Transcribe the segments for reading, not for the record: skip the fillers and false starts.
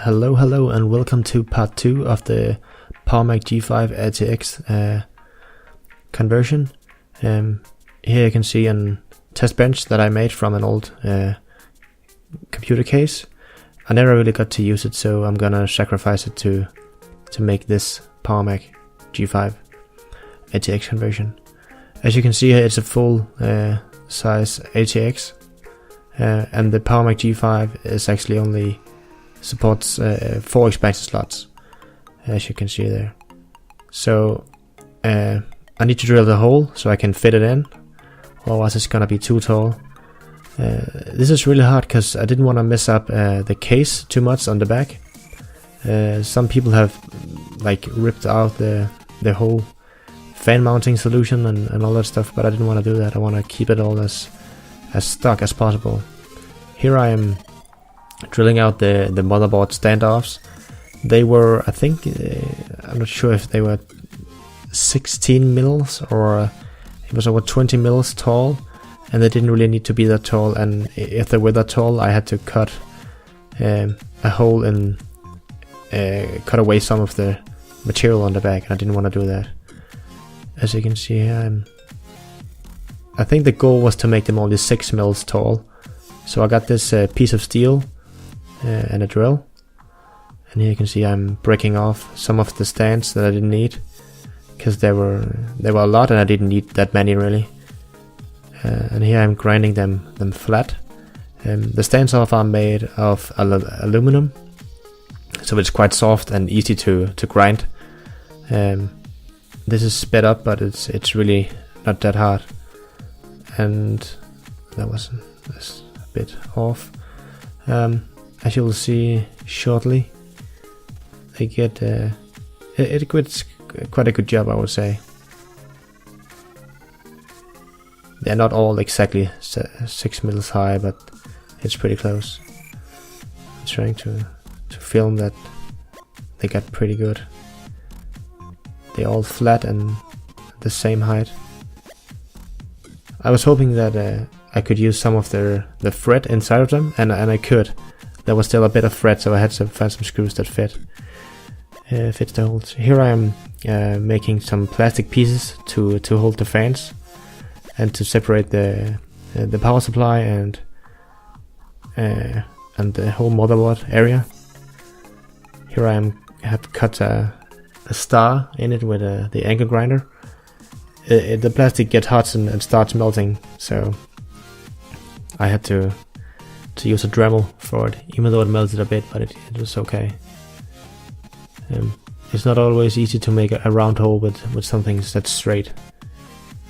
Hello and welcome to part 2 of the PowerMac G5 ATX conversion. Here you can see a test bench that I made from an old computer case. I never really got to use it, so I'm gonna sacrifice it to make this PowerMac G5 ATX conversion. As you can see here, it's a full size ATX, and the PowerMac G5 is actually only supports 4 expansion slots, as you can see there. So I need to drill the hole so I can fit it in, otherwise it's gonna be too tall. This is really hard because I didn't want to mess up the case too much on the back. Some people have like ripped out the whole fan mounting solution and all that stuff, but I didn't want to do that. I want to keep it all as stock as possible. Here I am drilling out the motherboard standoffs. They were, I think, I'm not sure if they were 16 mils or it was over 20 mils tall, and they didn't really need to be that tall, and if they were that tall I had to cut a hole and cut away some of the material on the back, and I didn't want to do that. As you can see here, I think the goal was to make them only 6 mils tall, so I got this piece of steel and a drill, and here you can see I'm breaking off some of the stands that I didn't need, because there were a lot and I didn't need that many really. And here I'm grinding them flat. The stands are made of aluminum, so it's quite soft and easy to grind. This is sped up, but it's really not that hard. And that was a bit off. As you will see shortly, they get it's quite a good job, I would say. They're not all exactly 6 mils high, but it's pretty close. I'm trying to film that they got pretty good. They're all flat and the same height. I was hoping that I could use some of the thread inside of them, and I could. There was still a bit of thread, so I had to find some screws that fits the holes. Here I am making some plastic pieces to hold the fans and to separate the power supply and the whole motherboard area. Here I have cut a star in it with the angle grinder. The plastic gets hot and starts melting, so I had to use a Dremel for it, even though it melted a bit, but it was okay. It's not always easy to make a round hole with something that's straight,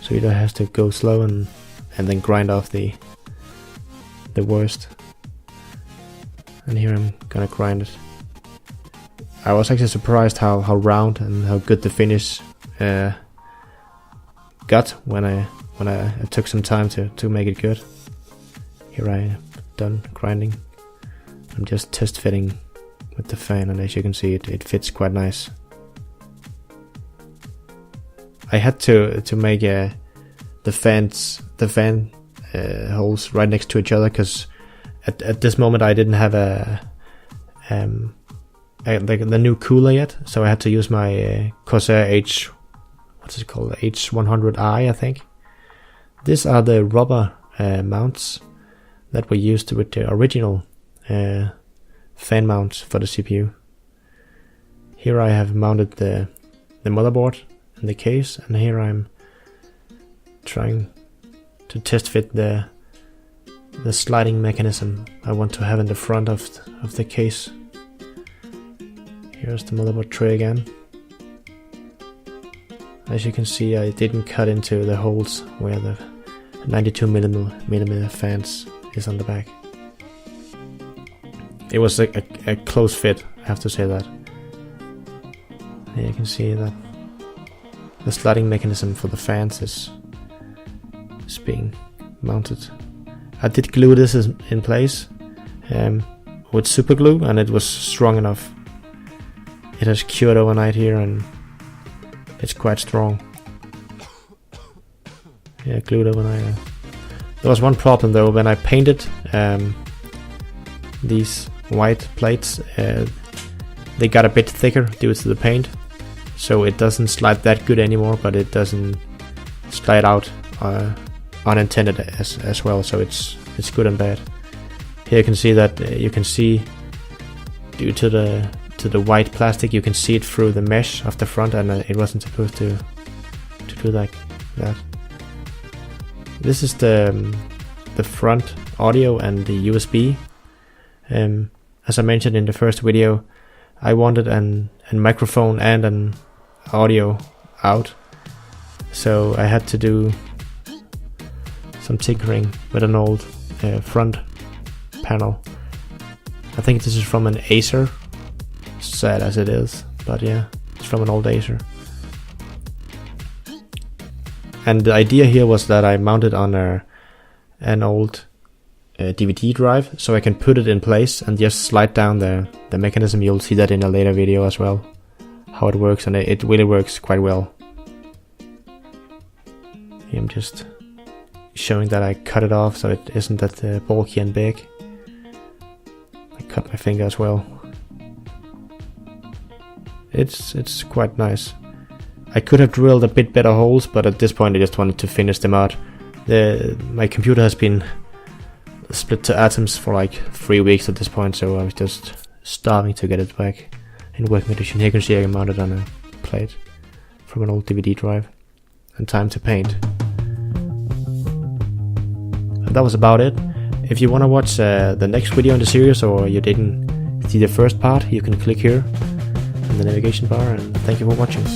so you don't have to go slow and then grind off the worst. And here I'm gonna grind it. I was actually surprised how round and how good the finish got when I took some time to make it good. Here I am done grinding. I'm just test fitting with the fan, and as you can see it fits quite nice. I had to make the fan holes right next to each other, because at this moment I didn't have the new cooler yet, so I had to use my Corsair H100i, I think. These are the rubber mounts that were used with the original fan mounts for the CPU. Here I have mounted the motherboard in the case, and here I'm trying to test fit the sliding mechanism I want to have in the front of the case. Here's the motherboard tray again. As you can see, I didn't cut into the holes where the 92mm fans is on the back. It was a close fit, I have to say that. Here you can see that the sliding mechanism for the fans is being mounted. I did glue this in place with super glue, and it was strong enough. It has cured overnight here, and it's quite strong. Yeah, glued overnight. There was one problem though. When I painted these white plates, they got a bit thicker due to the paint, so it doesn't slide that good anymore, but it doesn't slide out unintended as well, so it's good and bad. Here you can see that you can see due to the white plastic, you can see it through the mesh of the front, and it wasn't supposed to do like that. This is the front audio and the USB. As I mentioned in the first video, I wanted a microphone and an audio out, so I had to do some tinkering with an old front panel. I think this is from an Acer, sad as it is, but yeah, it's from an old Acer. And the idea here was that I mounted on an old DVD drive, so I can put it in place and just slide down the mechanism. You'll see that in a later video as well, how it works, and it really works quite well. Here I'm just showing that I cut it off so it isn't that bulky and big. I cut my finger as well. It's quite nice. I could have drilled a bit better holes, but at this point I just wanted to finish them out. My computer has been split to atoms for like 3 weeks at this point, so I was just starving to get it back in working condition. Here you can see I mounted on a plate from an old DVD drive, and time to paint. And that was about it. If you want to watch the next video in the series, or you didn't see the first part, you can click here in the navigation bar, and thank you for watching.